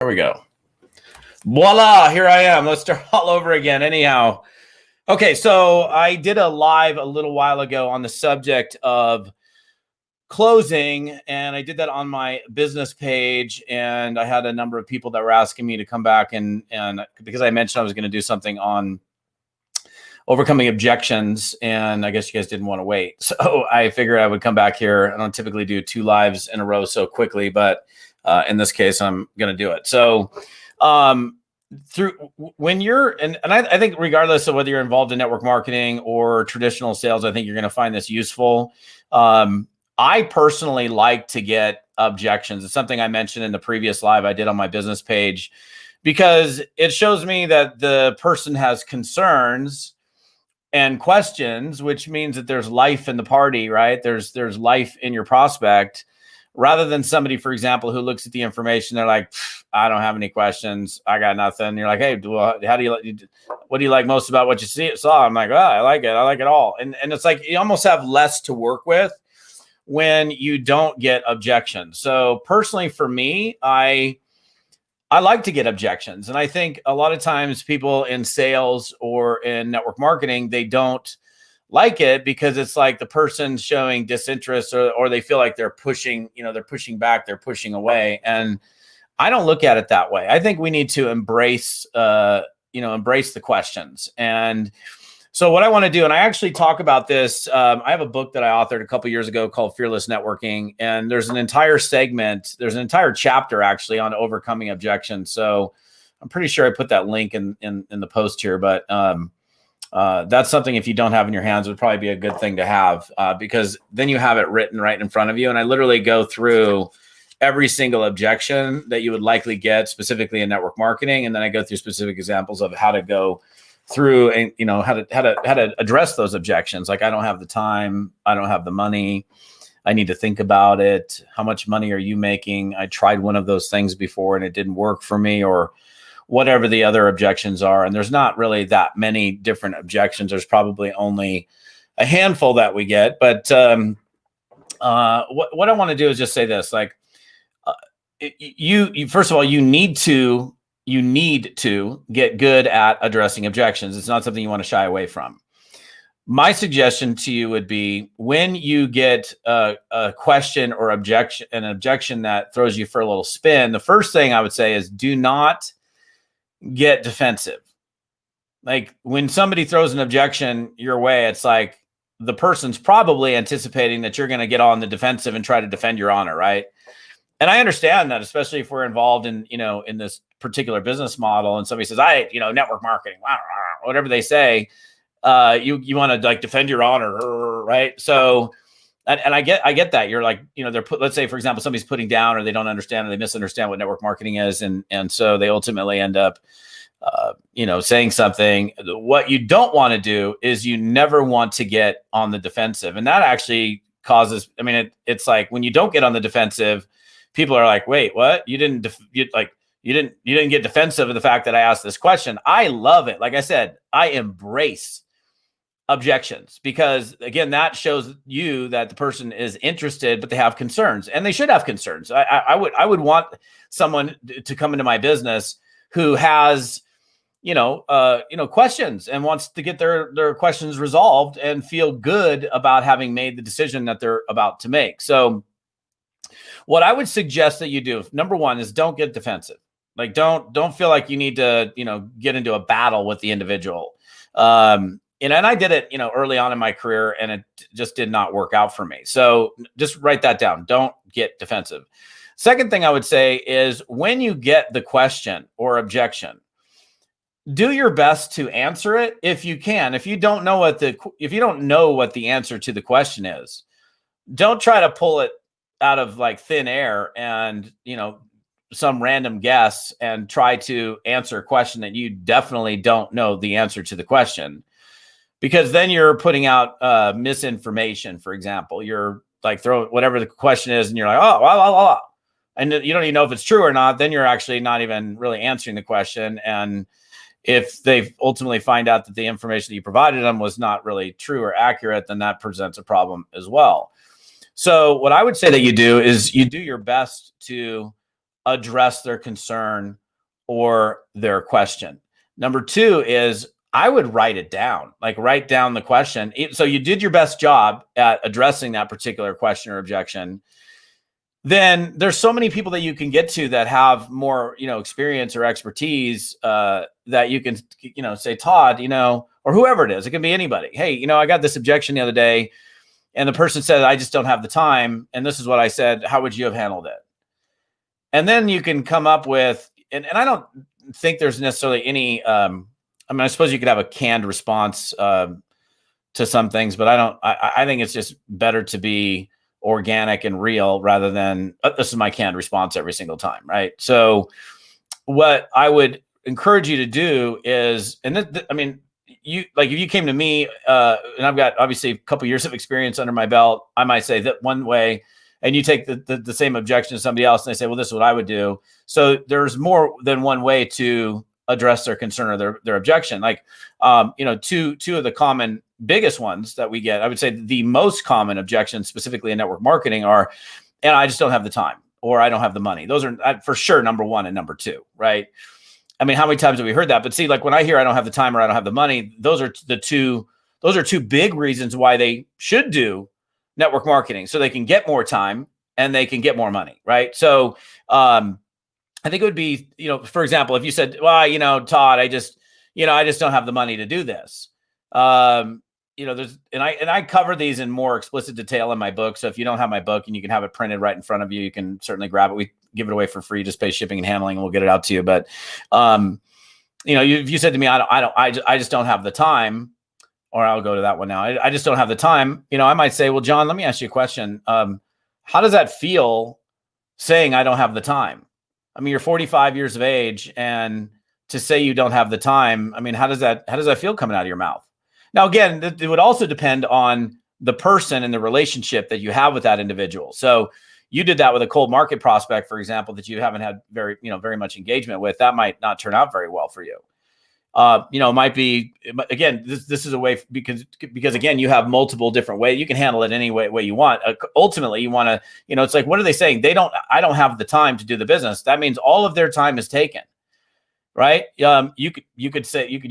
There we go. Voila, here I am. Let's start all over again. Anyhow, okay, so I did a live a little while ago on the subject of closing, and I did that on my business page, and I had a number of people that were asking me to come back and because I mentioned I was going to do something on overcoming objections, and I guess you guys didn't want to wait. So I figured I would come back here. I don't typically do 2 lives in a row so quickly, but in this case, I'm going to do it. So through when you're, and I think regardless of whether you're involved in network marketing or traditional sales, I think you're going to find this useful. I personally like to get objections. It's something I mentioned in the previous live I did on my business page, because it shows me that the person has concerns and questions, which means that there's life in the party, right? There's life in your prospect, rather than somebody, for example, who looks at the information, they're like, I don't have any questions, I got nothing. And you're like, hey, what do you like most about what you saw? I'm like, oh, I like it all. And it's like you almost have less to work with when you don't get objections. So personally, for me, I like to get objections. And I think a lot of times people in sales or in network marketing, they don't like it because it's like the person's showing disinterest, or they feel like they're pushing, they're pushing back, they're pushing away. And I don't look at it that way. I think we need to embrace the questions. And so what I want to do, and I actually talk about this, I have a book that I authored a couple years ago called Fearless Networking. And there's an entire chapter actually on overcoming objections. So I'm pretty sure I put that link in the post here, but that's something, if you don't have in your hands, would probably be a good thing to have, because then you have it written right in front of you. And I literally go through every single objection that you would likely get specifically in network marketing. And then I go through specific examples of how to go through and, how to address those objections. Like, I don't have the time, I don't have the money, I need to think about it. How much money are you making? I tried one of those things before and it didn't work for me, or whatever the other objections are. And there's not really that many different objections. There's probably only a handful that we get. But what I want to do is just say this, like, you first of all, you need to get good at addressing objections. It's not something you want to shy away from. My suggestion to you would be, when you get a question or an objection that throws you for a little spin, the first thing I would say is, do not get defensive. Like, when somebody throws an objection your way, it's like the person's probably anticipating that you're going to get on the defensive and try to defend your honor, right? And I understand that, especially if we're involved in, in this particular business model, and somebody says, network marketing, whatever they say, you want to like defend your honor, right? So, and I get that. You're like, let's say, for example, somebody's putting down, or they don't understand, or they misunderstand what network marketing is. And so they ultimately end up, saying something. What you don't want to do is, you never want to get on the defensive. And that actually causes, it's like, when you don't get on the defensive, people are like, wait, what? You didn't get defensive of the fact that I asked this question. I love it. Like I said, I embrace objections, because again, that shows you that the person is interested, but they have concerns, and they should have concerns. I would want someone to come into my business who has, questions, and wants to get their questions resolved and feel good about having made the decision that they're about to make. So what I would suggest that you do, number one, is don't get defensive. Like, don't feel like you need to, get into a battle with the individual. And I did it, early on in my career, and it just did not work out for me. So just write that down. Don't get defensive. Second thing I would say is, when you get the question or objection, do your best to answer it if you can. If you don't know what the answer to the question is, don't try to pull it out of like thin air and, some random guess, and try to answer a question that you definitely don't know the answer to the question. Because then you're putting out misinformation. For example, you're like throwing whatever the question is, and you're like, oh, and you don't even know if it's true or not. Then you're actually not even really answering the question. And if they ultimately find out that the information that you provided them was not really true or accurate, then that presents a problem as well. So what I would say that you do is, you do your best to address their concern or their question. Number two is I would write it down, like write down the question. So you did your best job at addressing that particular question or objection. Then there's so many people that you can get to that have more, experience or expertise that you can, say, Todd, or whoever it is. It can be anybody. Hey, I got this objection the other day and the person said, I just don't have the time. And this is what I said. How would you have handled it? And then you can come up with, and I don't think there's necessarily any, I suppose you could have a canned response to some things, but I think it's just better to be organic and real rather than this is my canned response every single time. Right. So what I would encourage you to do is, and if you came to me and I've got obviously a couple years of experience under my belt, I might say that one way, and you take the same objection to somebody else and they say, well, this is what I would do. So there's more than one way to address their concern or their objection. Like, two of the common biggest ones that we get, I would say the most common objections specifically in network marketing are, and I just don't have the time, or I don't have the money. Those are for sure number one and number two, right? I mean, how many times have we heard that? But see, like when I hear I don't have the time or I don't have the money, those are two big reasons why they should do network marketing, so they can get more time and they can get more money, right? So I think it would be, for example, if you said, well, Todd, I just don't have the money to do this. There's, and I cover these in more explicit detail in my book. So if you don't have my book and you can have it printed right in front of you, you can certainly grab it. We give it away for free, just pay shipping and handling, and we'll get it out to you. But, if you said to me, I just don't have the time, or I'll go to that one now. I just don't have the time. I might say, well, John, let me ask you a question. How does that feel saying I don't have the time? I mean, you're 45 years of age, and to say you don't have the time, I mean, how does that feel coming out of your mouth? Now, again, it would also depend on the person and the relationship that you have with that individual. So you did that with a cold market prospect, for example, that you haven't had very much engagement with. That might not turn out very well for you. It might be, again, this is a way because again, you have multiple different ways. You can handle it any way you want. Ultimately, you want to, it's like, what are they saying? I don't have the time to do the business. That means all of their time is taken. Right. You could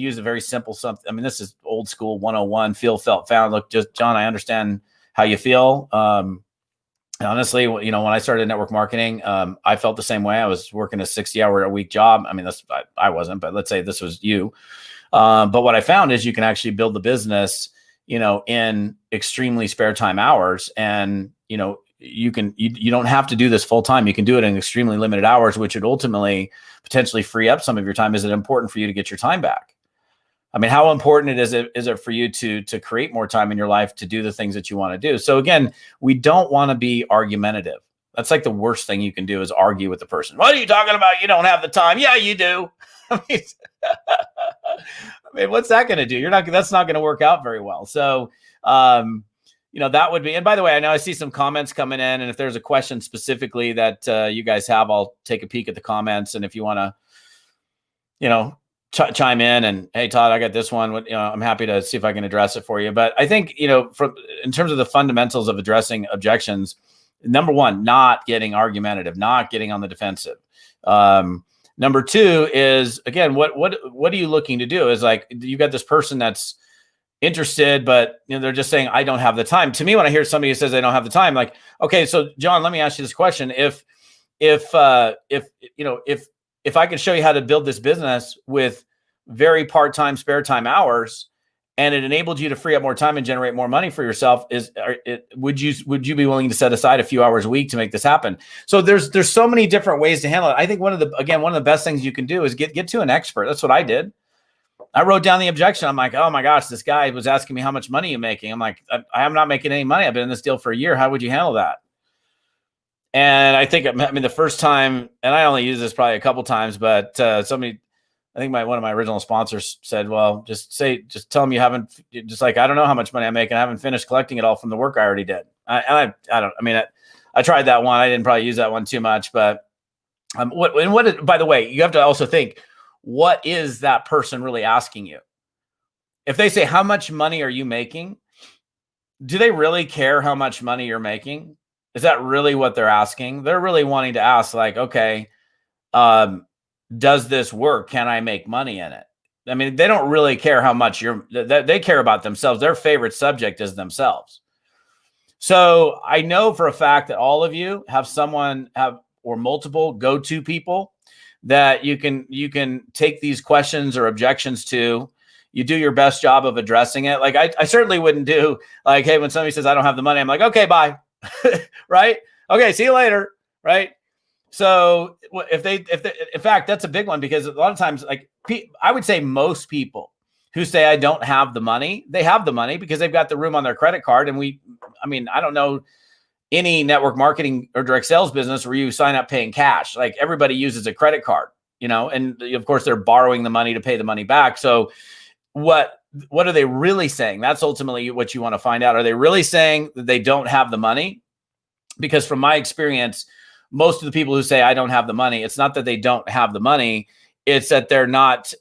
use a very simple something. I mean, this is old school 101, feel, felt, found. Look, just John, I understand how you feel. Honestly, when I started network marketing, I felt the same way. I was working a 60-hour-a-week job. I mean, I wasn't, but let's say this was you. But what I found is you can actually build the business, in extremely spare time hours. And, you don't have to do this full time. You can do it in extremely limited hours, which would ultimately potentially free up some of your time. Is it important for you to get your time back? I mean, how important is it for you to create more time in your life to do the things that you want to do? So again, we don't want to be argumentative. That's like the worst thing you can do is argue with the person. What are you talking about? You don't have the time. Yeah, you do. I mean, what's that going to do? That's not going to work out very well. So, that would be, and by the way, I know I see some comments coming in, and if there's a question specifically that you guys have, I'll take a peek at the comments. And if you want to, chime in and, hey, Todd, I got this one, I'm happy to see if I can address it for you. But I think, in terms of the fundamentals of addressing objections, number one, not getting argumentative, not getting on the defensive. Number two is, again, what are you looking to do? Is like, you got this person that's interested, but they're just saying, I don't have the time. To me, when I hear somebody who says they don't have the time, like, okay, so John, let me ask you this question. If I could show you how to build this business with very part-time spare time hours, and it enabled you to free up more time and generate more money for yourself, would you be willing to set aside a few hours a week to make this happen? So there's so many different ways to handle it. I think one of the best things you can do is get to an expert. That's what I did. I wrote down the objection. I'm like, oh my gosh, this guy was asking me how much money you're making. I'm like, I am not making any money. I've been in this deal for a year. How would you handle that? And I think, the first time, and I only used this probably a couple times, but somebody, I think one of my original sponsors said, well, just tell them you haven't, just like, I don't know how much money I make and I haven't finished collecting it all from the work I already did. I tried that one. I didn't probably use that one too much, but by the way, you have to also think, what is that person really asking you? If they say, how much money are you making? Do they really care how much money you're making? Is that really what they're asking? They're really wanting to ask, like, okay, does this work? Can I make money in it? I mean, they don't really care how much they care about themselves. Their favorite subject is themselves. So I know for a fact that all of you have or multiple go-to people that you can take these questions or objections to. You do your best job of addressing it. Like I certainly wouldn't do like, hey, when somebody says I don't have the money, I'm like, okay, bye. Right? Okay, see you later. Right? So if they, in fact, that's a big one, because a lot of times, like I would say most people who say I don't have the money, they have the money because they've got the room on their credit card. And I don't know any network marketing or direct sales business where you sign up paying cash. Like everybody uses a credit card, and of course they're borrowing the money to pay the money back. So what are they really saying? That's ultimately what you want to find out. Are they really saying that they don't have the money? Because from my experience, most of the people who say I don't have the money, it's not that they don't have the money. It's that they're not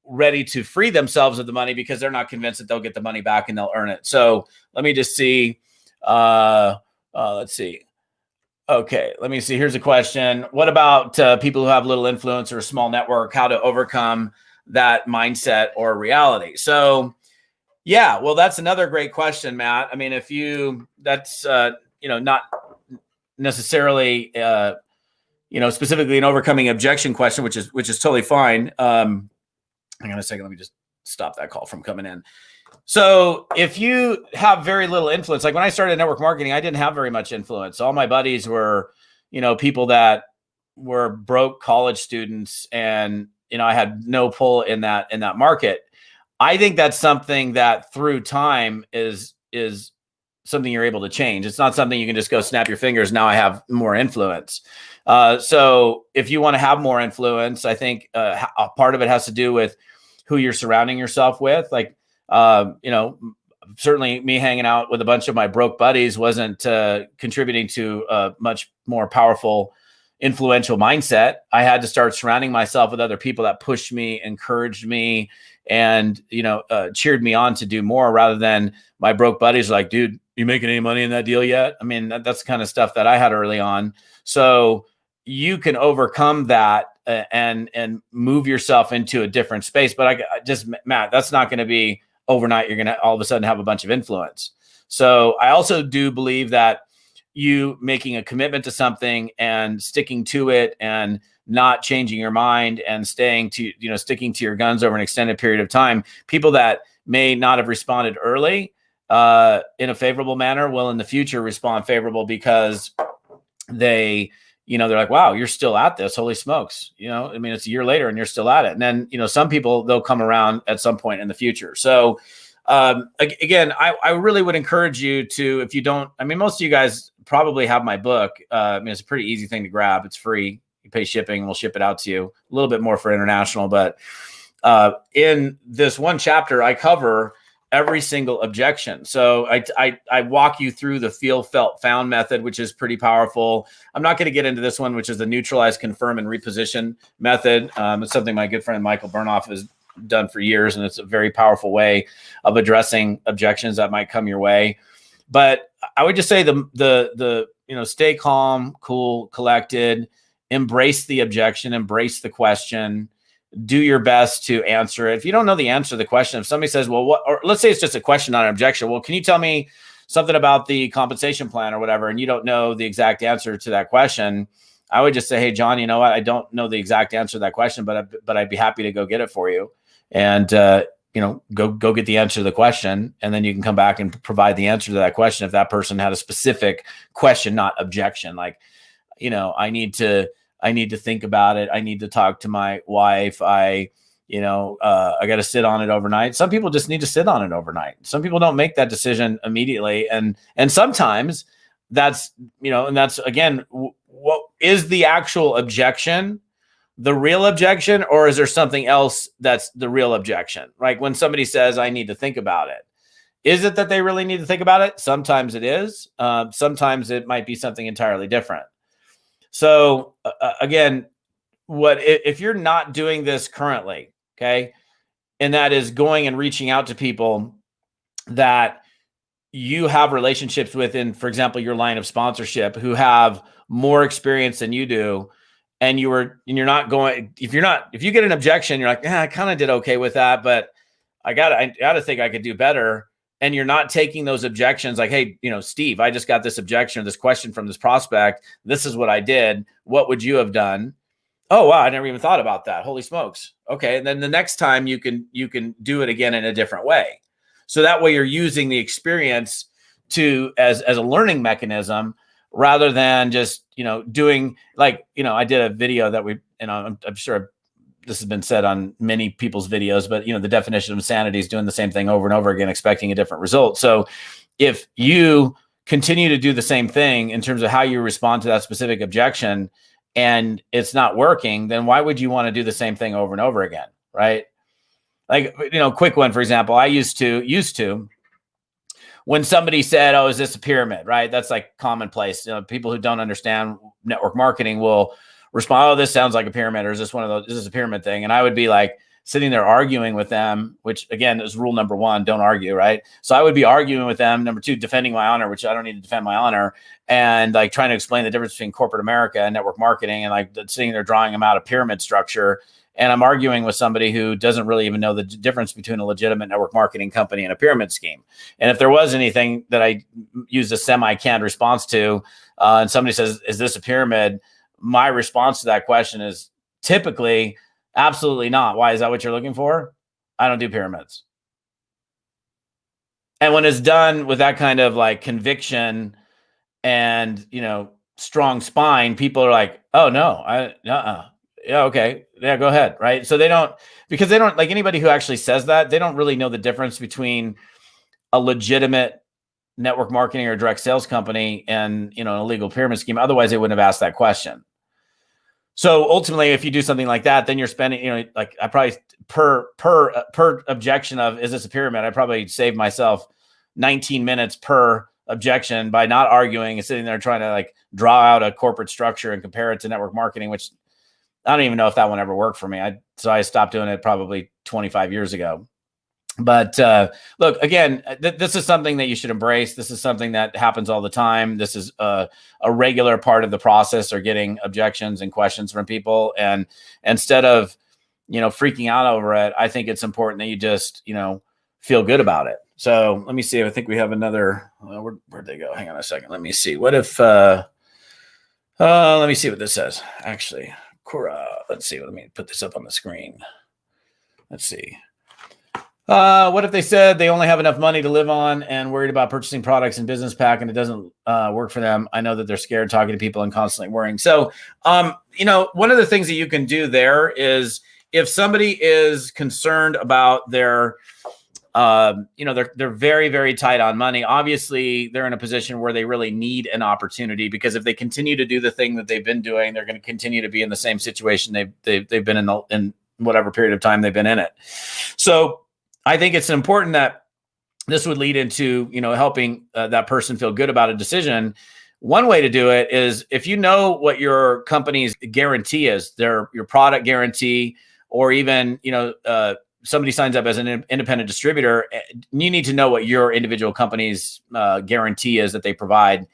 ready to free themselves of the money because they're not convinced that they'll get the money back and they'll earn it. So let me just see. Let's see. Okay, let me see. Here's a question. What about people who have little influence or a small network? How to overcome that mindset or reality? So, yeah, well, that's another great question, Matt. I mean, that's not necessarily specifically an overcoming objection question, which is totally fine. Hang on a second. Let me just stop that call from coming in. So if you have very little influence, like when I started network marketing, I didn't have very much influence. All my buddies were, people that were broke college students, and, I had no pull in that market. I think that's something that through time is something you're able to change. It's not something you can just go snap your fingers. Now I have more influence. So if you want to have more influence, I think a part of it has to do with who you're surrounding yourself with. Like, certainly me hanging out with a bunch of my broke buddies wasn't contributing to a much more powerful, influential mindset. I had to start surrounding myself with other people that pushed me, encouraged me, and, cheered me on to do more, rather than my broke buddies like, dude, you making any money in that deal yet? I mean, that's the kind of stuff that I had early on. So you can overcome that and move yourself into a different space. But Matt, that's not going to be overnight. You're going to all of a sudden have a bunch of influence. So I also do believe that you making a commitment to something and sticking to it and not changing your mind and sticking to your guns over an extended period of time, people that may not have responded early in a favorable manner will in the future respond favorable, because they're like, wow, you're still at this. Holy smokes. It's a year later and you're still at it. And then, some people, they'll come around at some point in the future. So again, I really would encourage you to, if you don't, most of you guys probably have my book. It's a pretty easy thing to grab. It's free. You pay shipping, we'll ship it out to you. A little bit more for international, but in this one chapter, I cover every single objection. So I walk you through the feel, felt, found method, which is pretty powerful. I'm not going to get into this one, which is the neutralize, confirm, and reposition method. It's something my good friend Michael Bernoff has done for years, and it's a very powerful way of addressing objections that might come your way. But I would just say the stay calm, cool, collected, embrace the objection, embrace the question, do your best to answer it. If you don't know the answer to the question, if somebody says, well, what, or let's say it's just a question, not an objection. Well, can you tell me something about the compensation plan or whatever? And you don't know the exact answer to that question. I would just say, hey, John, you know what? I don't know the exact answer to that question, but I'd be happy to go get it for you. And, go get the answer to the question. And then you can come back and provide the answer to that question. If that person had a specific question, not objection, like, I need to think about it. I need to talk to my wife. I got to sit on it overnight. Some people just need to sit on it overnight. Some people don't make that decision immediately. And sometimes that's, and that's, again, what is the actual objection, the real objection, or is there something else that's the real objection? Like when somebody says, I need to think about it. Is it that they really need to think about it? Sometimes it is. Sometimes it might be something entirely different. So again, if you're not doing this currently, okay, and that is going and reaching out to people that you have relationships with in, for example, your line of sponsorship, who have more experience than you do, and you're not going, if you get an objection, you're like, I kind of did okay with that, but I gotta think I could do better. And you're not taking those objections like, hey, Steve, I just got this objection or this question from this prospect. This is what I did. What would you have done? Oh, wow, I never even thought about that. Holy smokes. Okay. And then the next time you can do it again in a different way. So that way you're using the experience as a learning mechanism rather than just, doing like, I did a video that I'm sure this has been said on many people's videos, but the definition of insanity is doing the same thing over and over again, expecting a different result. So if you continue to do the same thing in terms of how you respond to that specific objection and it's not working, then why would you want to do the same thing over and over again? Right? Like, quick one, for example, I used to, when somebody said, oh, is this a pyramid? Right? That's like commonplace. People who don't understand network marketing will respond, oh, this sounds like a pyramid, or is this one of those, is this a pyramid thing? And I would be like sitting there arguing with them, which again is rule number one, don't argue, right? So I would be arguing with them. Number two, defending my honor, which I don't need to defend my honor, and like trying to explain the difference between corporate America and network marketing, and like sitting there drawing them out a pyramid structure. And I'm arguing with somebody who doesn't really even know the difference between a legitimate network marketing company and a pyramid scheme. And if there was anything that I used a semi-canned response to, and somebody says, is this a pyramid? My response to that question is typically absolutely not. Why? Is that what you're looking for? I don't do pyramids. And when it's done with that kind of like conviction and, strong spine, people are like, oh no, yeah, okay. Yeah, go ahead. Right. So they don't like anybody who actually says that, they don't really know the difference between a legitimate network marketing or direct sales company and, an illegal pyramid scheme. Otherwise they wouldn't have asked that question. So ultimately, if you do something like that, then you're spending, like I probably per objection of, is this a pyramid? I probably saved myself 19 minutes per objection by not arguing and sitting there trying to like draw out a corporate structure and compare it to network marketing, which I don't even know if that one ever worked for me. So I stopped doing it probably 25 years ago. But look, again, this is something that you should embrace. This is something that happens all the time. This is a regular part of the process, or getting objections and questions from people. And instead of, freaking out over it, I think it's important that you just, feel good about it. So let me see. I think we have another, where'd they go? Hang on a second. Let me see. What if, let me see what this says. Actually, let's see. Let me put this up on the screen. Let's see. What if they said they only have enough money to live on and worried about purchasing products and business pack, and it doesn't work for them? I know that they're scared talking to people and constantly worrying. So, one of the things that you can do there is, if somebody is concerned about their, they're very, very tight on money. Obviously, they're in a position where they really need an opportunity, because if they continue to do the thing that they've been doing, they're going to continue to be in the same situation they've been in whatever period of time they've been in it. So I think it's important that this would lead into, helping that person feel good about a decision. One way to do it is, if you know what your company's guarantee is, your product guarantee, or even, somebody signs up as an independent distributor, you need to know what your individual company's guarantee is that they provide.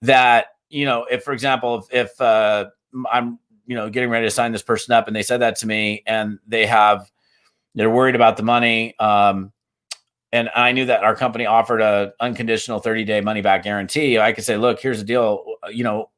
That, if, for example, if I'm, getting ready to sign this person up and they said that to me, and they're worried about the money. And I knew that our company offered a unconditional 30-day money back guarantee. I could say, look, here's the deal.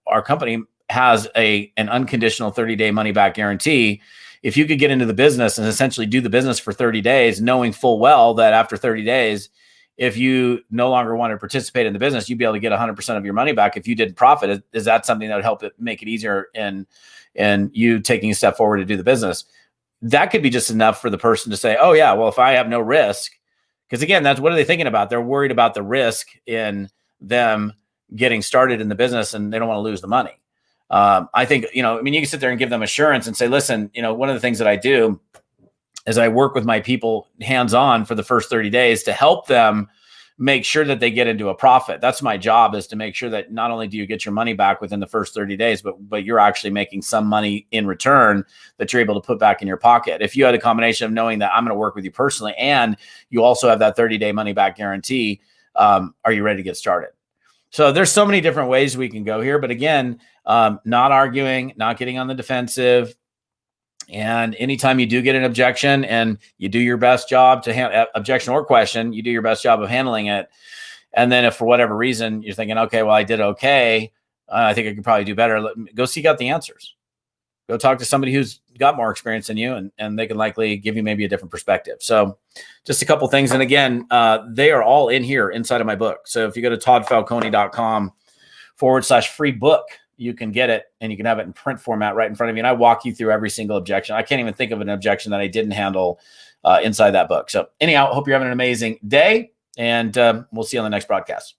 Our company has an unconditional 30-day money back guarantee. If you could get into the business and essentially do the business for 30 days, knowing full well that after 30 days, if you no longer want to participate in the business, you'd be able to get 100% of your money back if you didn't profit. Is that something that would help make it easier in you taking a step forward to do the business? That could be just enough for the person to say, oh yeah, well, if I have no risk, because again, that's what are they thinking about? They're worried about the risk in them getting started in the business, and they don't want to lose the money. I think, you can sit there and give them assurance and say, listen, one of the things that I do is I work with my people hands-on for the first 30 days to help them make sure that they get into a profit. That's my job, is to make sure that not only do you get your money back within the first 30 days, but you're actually making some money in return that you're able to put back in your pocket. If you had a combination of knowing that I'm going to work with you personally, and you also have that 30-day money back guarantee, are you ready to get started? So there's so many different ways we can go here. But again, not arguing, not getting on the defensive. And anytime you do get an objection and you do your best job to objection or question, you do your best job of handling it. And then if for whatever reason you're thinking, okay, well, I did okay, I think I could probably do better, go seek out the answers. Go talk to somebody who's got more experience than you, and they can likely give you maybe a different perspective. So just a couple things. And again, they are all in here inside of my book. So if you go to toddfalcone.com/free book, you can get it and you can have it in print format right in front of you. And I walk you through every single objection. I can't even think of an objection that I didn't handle inside that book. So anyhow, hope you're having an amazing day, and we'll see you on the next broadcast.